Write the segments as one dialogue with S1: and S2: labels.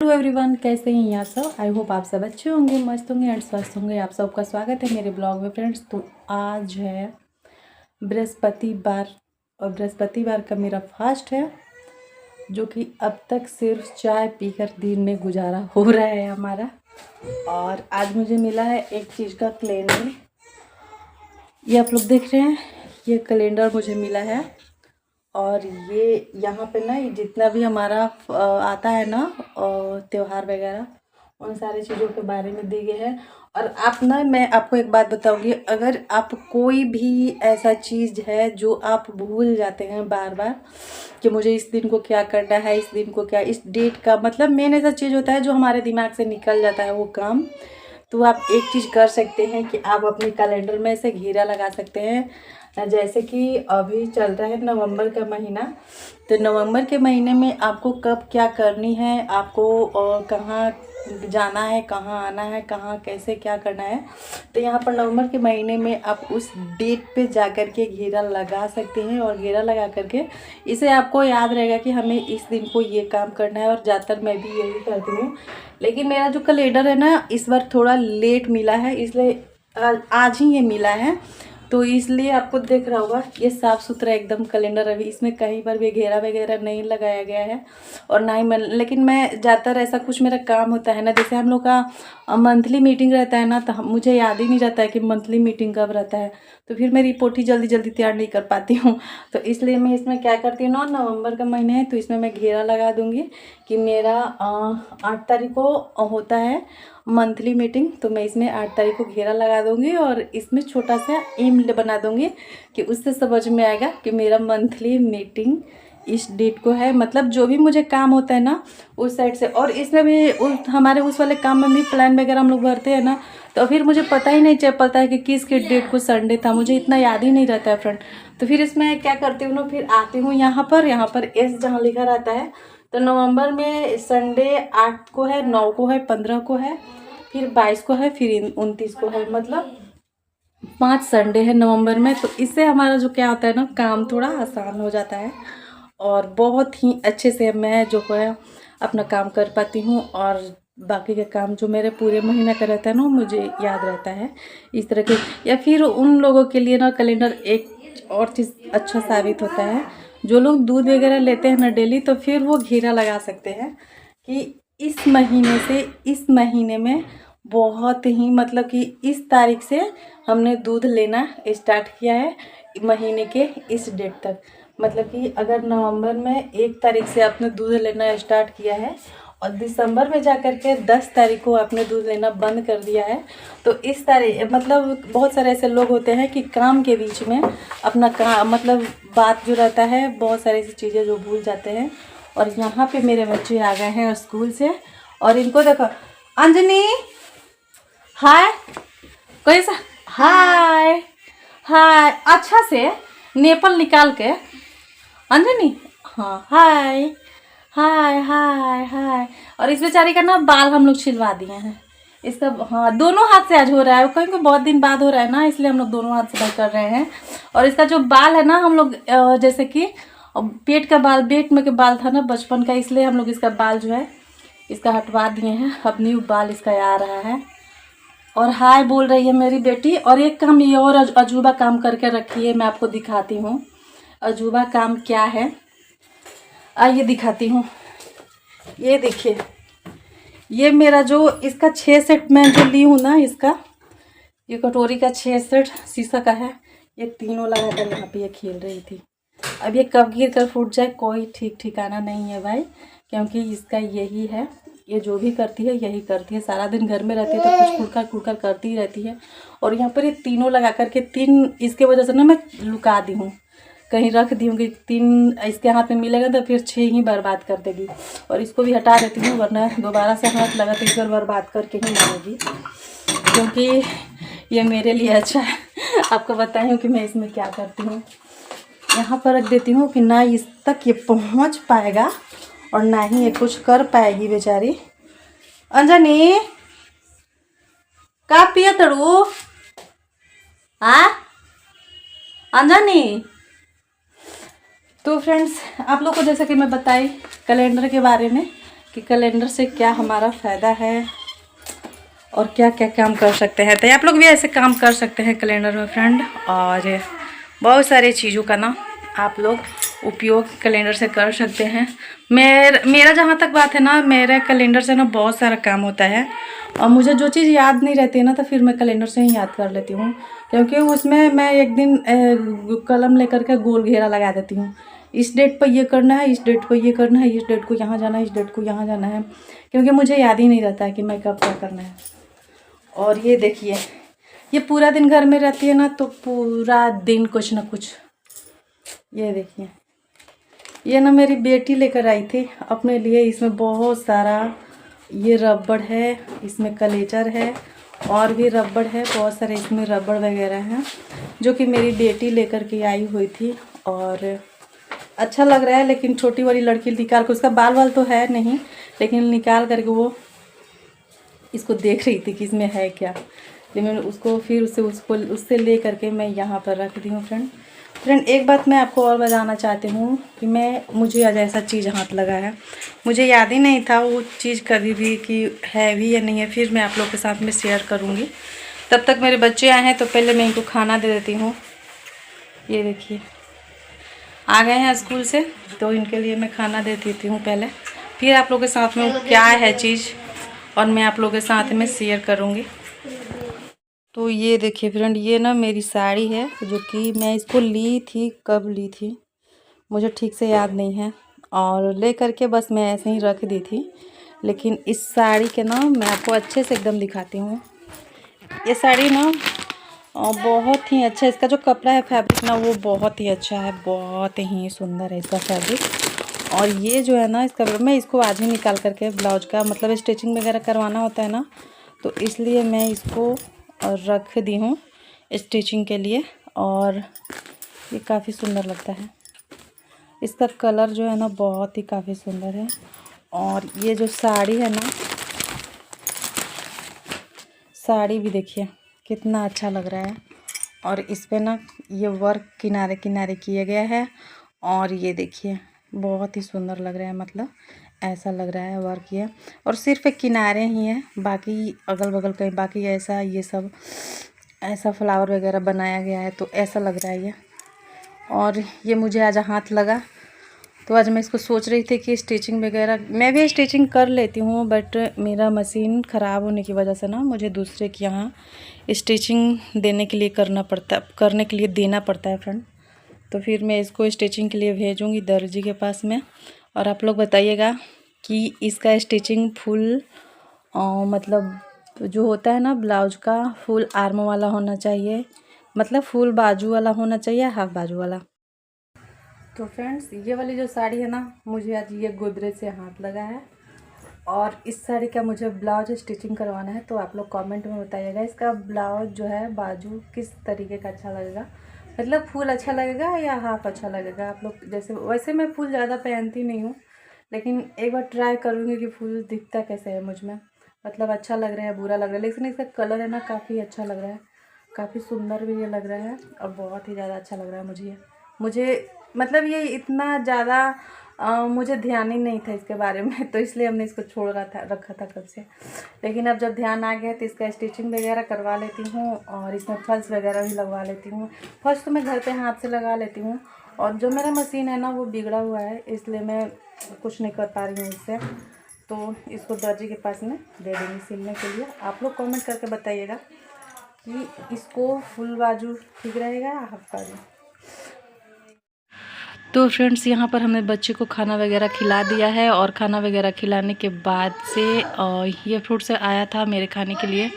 S1: To everyone, कैसे हैं यहाँ सब। आई होप आप सब अच्छे होंगे, मस्त होंगे एंड स्वस्थ होंगे। आप सबका स्वागत है मेरे ब्लॉग में फ्रेंड्स। तो आज है बृहस्पतिवार और बृहस्पतिवार का मेरा फास्ट है, जो कि अब तक सिर्फ चाय पीकर दिन में गुजारा हो रहा है हमारा। और आज मुझे मिला है एक चीज़ का कैलेंडर, ये आप लोग देख रहे हैं, ये कैलेंडर मुझे मिला है। और ये यहाँ पे ना ये जितना भी हमारा आता है ना त्यौहार वगैरह, उन सारी चीज़ों के बारे में दी गई है। और आप ना, मैं आपको एक बात बताऊंगी, अगर आप कोई भी ऐसा चीज़ है जो आप भूल जाते हैं बार बार कि मुझे इस दिन को क्या करना है, इस दिन को क्या, इस डेट का मतलब मेन ऐसा चीज़ होता है जो हमारे दिमाग से निकल जाता है वो काम, तो आप एक चीज़ कर सकते हैं कि आप अपने कैलेंडर में से घेरा लगा सकते हैं। जैसे कि अभी चल रहा है नवंबर का महीना, तो नवंबर के महीने में आपको कब क्या करनी है, आपको कहाँ जाना है, कहाँ आना है, कहाँ कैसे क्या करना है, तो यहाँ पर नवंबर के महीने में आप उस डेट पे जा कर के घेरा लगा सकते हैं। और घेरा लगा करके इसे आपको याद रहेगा कि हमें इस दिन को ये काम करना है। और ज़्यादातर मैं भी यही करती हूँ, लेकिन मेरा जो कैलेंडर है ना इस बार थोड़ा लेट मिला है, इसलिए आज ही ये मिला है, तो इसलिए आपको देख रहा होगा ये साफ़ सुथरा एकदम कैलेंडर। अभी इसमें कहीं पर भी घेरा वगैरह नहीं लगाया गया है और ना ही मैं, लेकिन मैं ज़्यादातर ऐसा कुछ मेरा काम होता है ना, जैसे हम लोग का मंथली मीटिंग रहता है ना, तो मुझे याद ही नहीं रहता है कि मंथली मीटिंग कब रहता है, तो फिर मैं रिपोर्ट ही जल्दी जल्दी तैयार नहीं कर पाती हूँ। तो इसलिए मैं इसमें क्या करती हूँ ना, नवंबर का महीना है तो इसमें मैं घेरा लगा दूँगी कि मेरा 8 तारीख को होता है मंथली मीटिंग, तो मैं इसमें 8 तारीख को घेरा लगा दूंगी और इसमें छोटा सा एम बना दूंगी कि उससे समझ में आएगा कि मेरा मंथली मीटिंग इस डेट को है। मतलब जो भी मुझे काम होता है ना उस साइड से, और इसमें भी हमारे उस वाले काम में भी प्लान वगैरह हम लोग भरते हैं ना, तो फिर मुझे पता ही नहीं चल पाता है कि किस किस डेट को संडे था, मुझे इतना याद ही नहीं रहता है फ्रेंड। तो फिर इसमें क्या करती हूँ ना, फिर आती हूँ यहाँ पर एस जहाँ लिखा रहता है, तो नवंबर में संडे 8 को है, 9 को है, 15 को है, फिर 22 को है, फिर 29 को है, मतलब 5 संडे है नवंबर में। तो इससे हमारा जो क्या होता है ना, काम थोड़ा आसान हो जाता है और बहुत ही अच्छे से मैं जो है अपना काम कर पाती हूँ। और बाकी के काम जो मेरे पूरे महीने का रहता है ना मुझे याद रहता है इस तरह के। या फिर उन लोगों के लिए ना कैलेंडर एक और चीज़ अच्छा साबित होता है, जो लोग दूध वगैरह लेते हैं ना डेली, तो फिर वो घेरा लगा सकते हैं कि इस महीने से इस महीने में बहुत ही, मतलब कि इस तारीख से हमने दूध लेना स्टार्ट किया है महीने के इस डेट तक। मतलब कि अगर नवंबर में 1 तारीख से आपने दूध लेना स्टार्ट किया है और दिसंबर में जाकर के 10 तारीख को आपने दूध लेना बंद कर दिया है, तो इस तारीख, मतलब बहुत सारे ऐसे लोग होते हैं कि काम के बीच में अपना काम, मतलब बात जो रहता है, बहुत सारी ऐसी चीज़ें जो भूल जाते हैं। और यहाँ पे मेरे बच्चे आ गए हैं स्कूल से और इनको देखो, अंजनी हाय, कैसा, हाय हाय, अच्छा से नेपल निकाल के अंजनी, हाँ हाय हाय हाय हाय। और इस बेचारी का ना बाल हम लोग छिलवा दिए हैं इसका, हाँ दोनों हाथ से आज हो रहा है, कहीं को बहुत दिन बाद हो रहा है ना, इसलिए हम लोग दोनों हाथ से कर रहे हैं। और इसका जो बाल है ना, हम लोग जैसे कि पेट का बाल, पेट में के बाल था ना बचपन का, इसलिए हम लोग इसका बाल जो है इसका हटवा दिए हैं, अब न्यू बाल इसका आ रहा है। और हाय बोल रही है मेरी बेटी। और एक काम ये और अजूबा काम करके रखी है, मैं आपको दिखाती हूँ अजूबा काम क्या है, आइए दिखाती हूँ। ये देखिए, ये मेरा जो इसका 6 सेट मैं जो ली हूँ ना, इसका ये कटोरी का 6 सेट शीशा का है, ये तीनों लगा कर यहाँ पे ये खेल रही थी। अब ये कब गिर कर फूट जाए कोई ठीक ठिकाना नहीं है भाई, क्योंकि इसका यही है, ये जो भी करती है यही करती है, सारा दिन घर में रहती है तो कुछ कुड़कर कुड़कर करती ही रहती है। और यहाँ पर ये तीनों लगा करके, 3 इसके वजह से ना मैं लुका दी हूँ, कहीं रख दी हूँ कि 3 इसके हाथ में मिलेगा तो फिर 6 ही बर्बाद कर देगी। और इसको भी हटा देती हूँ, वरना दोबारा से हाथ लगा तो इस बार बर्बाद करके ही मारेगी, क्योंकि ये मेरे लिए अच्छा है। आपको बताई हूँ कि मैं इसमें क्या करती हूँ, यहाँ पर रख देती हूँ कि ना इस तक ये पहुँच पाएगा और ना ही ये कुछ कर पाएगी बेचारी। अंजनी का पिया तड़ू, हाँ अंजनी। तो फ्रेंड्स, आप लोग को जैसे कि मैं बताई कैलेंडर के बारे में कि कैलेंडर से क्या हमारा फ़ायदा है और क्या क्या काम कर सकते हैं। तो आप लोग भी ऐसे काम कर सकते हैं कैलेंडर में फ्रेंड, और बहुत सारी चीज़ों का ना आप लोग उपयोग कैलेंडर से कर सकते हैं। मेरा जहाँ तक बात है ना, मेरे कैलेंडर से ना बहुत सारा काम होता है, और मुझे जो चीज़ याद नहीं रहती है ना तो फिर मैं कैलेंडर से ही याद कर लेती हूँ, क्योंकि उसमें मैं एक दिन कलम लेकर के गोल घेरा लगा देती हूँ। इस डेट पर ये करना है, इस डेट पर ये करना है, इस डेट को यहाँ जाना है, इस डेट को यहाँ जाना है, क्योंकि मुझे याद ही नहीं रहता है कि मैं कब क्या करना है। और ये देखिए, ये पूरा दिन घर में रहती है ना तो पूरा दिन कुछ ना कुछ। ये देखिए, ये ना मेरी बेटी लेकर आई थी अपने लिए। इसमें बहुत सारा ये रबड़ है, इसमें कलेचर है, और भी रबड़ है, बहुत सारे इसमें रबड़ वगैरह हैं जो कि मेरी बेटी लेकर के आई हुई थी। और अच्छा लग रहा है, लेकिन छोटी वाली लड़की निकाल कर, उसका बाल वाल तो है नहीं, लेकिन निकाल करके वो इसको देख रही थी कि इसमें है क्या। लेकिन उसको फिर उससे ले करके मैं यहाँ पर रख दी हूँ फ्रेंड। एक बात मैं आपको और बताना चाहती हूँ कि मुझे आज ऐसा चीज़ हाथ लगा है, मुझे याद ही नहीं था वो चीज़ कभी भी कि है भी या नहीं है। फिर मैं आप लोग के साथ में शेयर करूँगी। तब तक मेरे बच्चे आए हैं तो पहले मैं इनको खाना दे देती हूँ। ये देखिए, आ गए हैं स्कूल से, तो इनके लिए मैं खाना दे देती हूँ पहले, फिर आप लोग के साथ में क्या है चीज़ और मैं आप लोगों के साथ में शेयर करूँगी। तो ये देखिए फ्रेंड, ये ना मेरी साड़ी है जो कि मैं इसको ली थी, कब ली थी मुझे ठीक से याद नहीं है, और ले करके बस मैं ऐसे ही रख दी थी। लेकिन इस साड़ी के ना मैं आपको अच्छे से एकदम दिखाती हूँ। ये साड़ी ना बहुत ही अच्छा, इसका जो कपड़ा है फैब्रिक ना वो बहुत ही अच्छा है, बहुत ही सुंदर है इसका फैब्रिक। और ये जो है ना इसका, मैं इसको आज ही निकाल करके ब्लाउज का मतलब स्टिचिंग वगैरह करवाना होता है ना, तो इसलिए मैं इसको रख दी हूँ स्टिचिंग के लिए। और ये काफ़ी सुंदर लगता है, इसका कलर जो है ना बहुत ही काफ़ी सुंदर है। और ये जो साड़ी है ना, साड़ी भी देखिए कितना अच्छा लग रहा है, और इस पे ना ये वर्क किनारे किनारे किया गया है, और ये देखिए बहुत ही सुंदर लग रहा है, मतलब ऐसा लग रहा है वर्क ये, और सिर्फ एक किनारे ही है, बाकी अगल बगल कहीं बाकी ऐसा ये सब ऐसा फ्लावर वगैरह बनाया गया है, तो ऐसा लग रहा है ये। और ये मुझे आज हाथ लगा, तो आज मैं इसको सोच रही थी कि स्टिचिंग वगैरह, मैं भी स्टिचिंग कर लेती हूँ, बट मेरा मशीन ख़राब होने की वजह से ना मुझे दूसरे के यहाँ स्टिचिंग देने के लिए करने के लिए देना पड़ता है फ्रेंड। तो फिर मैं इसको स्टिचिंग के लिए भेजूँगी दर्जी के पास में। और आप लोग बताइएगा कि इसका स्टिचिंग फुल मतलब जो होता है ना ब्लाउज का, फुल आर्म वाला होना चाहिए, मतलब फुल बाजू वाला होना चाहिए, हाफ बाजू वाला। तो फ्रेंड्स, ये वाली जो साड़ी है ना, मुझे आज ये गोदरेज से हाथ लगा है, और इस साड़ी का मुझे ब्लाउज स्टिचिंग करवाना है। तो आप लोग कमेंट में बताइएगा इसका ब्लाउज जो है बाजू किस तरीके का अच्छा लगेगा, मतलब फुल अच्छा लगेगा या हाफ अच्छा लगेगा। आप लोग जैसे, वैसे मैं फुल ज़्यादा पहनती नहीं हूँ, लेकिन एक बार ट्राई करूँगी कि फुल दिखता कैसे है मुझ में, मतलब अच्छा लग रहा है बुरा लग रहा है। लेकिन इसका कलर है ना काफ़ी अच्छा लग रहा है, काफ़ी सुंदर भी ये लग रहा है, और बहुत ही ज़्यादा अच्छा लग रहा है मुझे मतलब ये इतना ज़्यादा मुझे ध्यान ही नहीं था इसके बारे में, तो इसलिए हमने इसको रखा था कब से। लेकिन अब जब ध्यान आ गया तो इसका स्टिचिंग वगैरह करवा लेती हूँ, और इसमें फल्स वगैरह भी लगवा लेती हूँ। फर्स्ट तो मैं घर पे हाथ से लगा लेती हूँ, और जो मेरा मशीन है ना वो बिगड़ा हुआ है, इसलिए मैं कुछ नहीं कर पा रही हूँ इससे, तो इसको दर्जी के पास में दे दूँगी सिलने के लिए। आप लोग कमेंट करके बताइएगा कि इसको फुल बाजू ठीक रहेगा या हाफ बाजू। तो फ्रेंड्स, यहाँ पर हमने बच्चे को खाना वगैरह खिला दिया है, और खाना वगैरह खिलाने के बाद से ये फ्रूट से आया था मेरे खाने के लिए,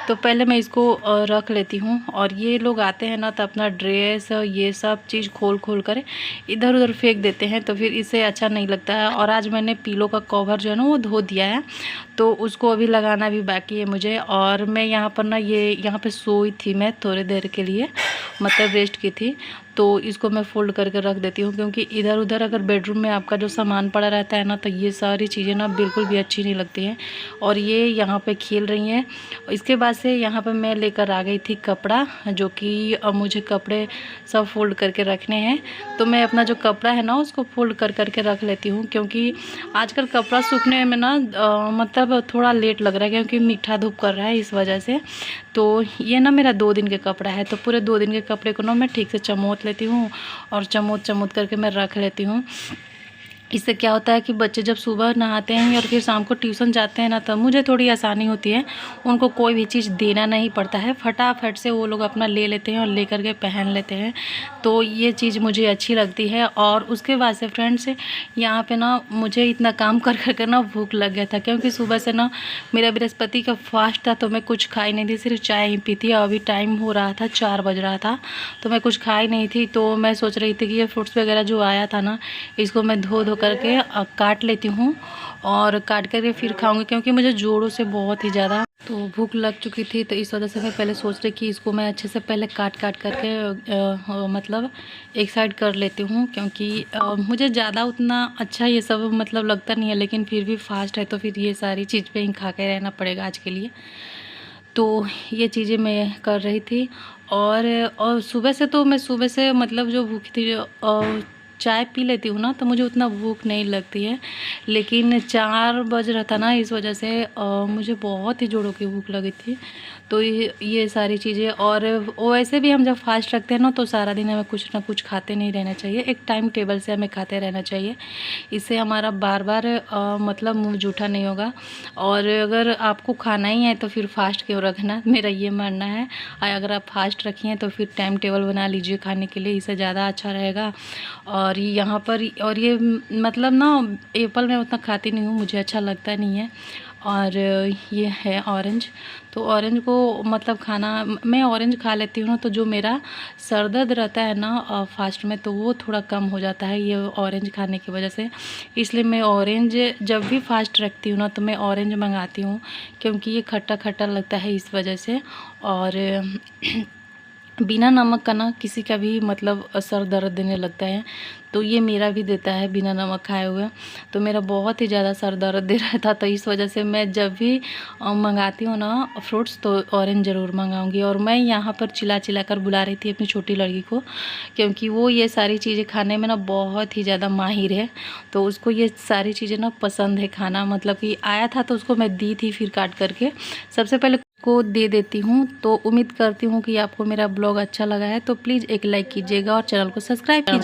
S1: तो पहले मैं इसको रख लेती हूँ। और ये लोग आते हैं ना तो अपना ड्रेस ये सब चीज़ खोल कर इधर उधर फेंक देते हैं, तो फिर इससे अच्छा नहीं लगता है। और आज मैंने पिलो का कवर जो है ना वो धो दिया है, तो उसको अभी लगाना भी बाकी है मुझे। और मैं यहाँ पर ना यहाँ पे सोई थी मैं थोड़ी देर के लिए, मतलब रेस्ट की थी, तो इसको मैं फ़ोल्ड करके रख देती हूँ, क्योंकि इधर उधर अगर बेडरूम में आपका जो सामान पड़ा रहता है ना, तो ये सारी चीज़ें ना बिल्कुल भी अच्छी नहीं लगती हैं। और ये यहाँ पे खेल रही हैं। इसके बाद से यहाँ पे मैं लेकर आ गई थी कपड़ा, जो कि अब मुझे कपड़े सब फ़ोल्ड करके रखने हैं। तो मैं अपना जो कपड़ा है ना उसको फ़ोल्ड करके रख लेती हूँ, क्योंकि आजकल कपड़ा सूखने में ना मतलब थोड़ा लेट लग रहा है, क्योंकि मीठा धूप कर रहा है इस वजह से। तो ये ना मेरा 2 दिन के कपड़ा है, तो पूरे 2 दिन के कपड़े को ना मैं ठीक से चमोत लेती हूँ और चमोत करके मैं रख लेती हूँ। इससे क्या होता है कि बच्चे जब सुबह नहाते हैं और फिर शाम को ट्यूशन जाते हैं ना, तब मुझे थोड़ी आसानी होती है। उनको कोई भी चीज़ देना नहीं पड़ता है, फटाफट से वो लोग अपना ले लेते हैं और ले करके पहन लेते हैं। तो ये चीज़ मुझे अच्छी लगती है। और उसके बाद से फ्रेंड्स, यहाँ पे ना मुझे इतना काम कर ना भूख लग गया था, क्योंकि सुबह से ना मेरा बृहस्पति का फास्ट था, तो मैं कुछ खाई नहीं थी, सिर्फ चाय ही पी थी। अभी टाइम हो रहा था 4 बज रहा था, तो मैं कुछ खाई नहीं थी। तो मैं सोच रही थी कि ये फ्रूट्स वगैरह जो आया था ना, इसको मैं धो करके काट लेती हूँ और काट करके फिर खाऊंगी, क्योंकि मुझे जोड़ों से बहुत ही ज़्यादा तो भूख लग चुकी थी। तो इस वजह से मैं पहले सोच रही कि इसको मैं अच्छे से पहले काट करके मतलब एक साइड कर लेती हूँ, क्योंकि मुझे ज़्यादा उतना अच्छा ये सब मतलब लगता नहीं है, लेकिन फिर भी फास्ट है तो फिर ये सारी चीज़ पे ही खा के रहना पड़ेगा आज के लिए। तो ये चीज़ें मैं कर रही थी। और सुबह से मतलब जो भूखी थी, चाय पी लेती हूँ ना, तो मुझे उतना भूख नहीं लगती है। लेकिन 4 बज रहा था ना, इस वजह से मुझे बहुत ही जोरों की भूख लगी थी। तो ये सारी चीज़ें। और वैसे भी हम जब फास्ट रखते हैं ना, तो सारा दिन हमें कुछ ना कुछ खाते नहीं रहना चाहिए, एक टाइम टेबल से हमें खाते रहना चाहिए। इससे हमारा बार बार मतलब मुँह जूठा नहीं होगा। और अगर आपको खाना ही है तो फिर फास्ट क्यों रखना, मेरा ये मानना है। अगर आप फास्ट रखी हैं तो फिर टाइम टेबल बना लीजिए खाने के लिए, इससे ज़्यादा अच्छा रहेगा। और यहाँ पर और ये मतलब ना एप्पल मैं उतना खाती नहीं हूँ, मुझे अच्छा लगता नहीं है। और ये है ऑरेंज, तो ऑरेंज को मतलब खाना मैं ऑरेंज खा लेती हूँ ना, तो जो मेरा सर दर्द रहता है ना फास्ट में, तो वो थोड़ा कम हो जाता है ये ऑरेंज खाने की वजह से। इसलिए मैं ऑरेंज जब भी फास्ट रखती हूँ ना, तो मैं ऑरेंज मंगाती हूँ, क्योंकि ये खट्टा खट्टा लगता है इस वजह से। और बिना नमक का ना किसी का भी मतलब सर दर्द देने लगता है, तो ये मेरा भी देता है बिना नमक खाए हुए। तो मेरा बहुत ही ज़्यादा सर दर्द दे रहा था, तो इस वजह से मैं जब भी मंगाती हूँ ना फ्रूट्स, तो ऑरेंज ज़रूर मंगाऊंगी। और मैं यहाँ पर चिल्ला कर बुला रही थी अपनी छोटी लड़की को, क्योंकि वो ये सारी चीज़ें खाने में ना बहुत ही ज़्यादा माहिर है। तो उसको ये सारी चीज़ें ना पसंद है खाना, मतलब कि आया था तो उसको मैं दी थी फिर काट करके सबसे पहले को दे देती हूँ। तो उम्मीद करती हूँ कि आपको मेरा ब्लॉग अच्छा लगा है, तो प्लीज़ एक लाइक कीजिएगा और चैनल को सब्सक्राइब कीजिए।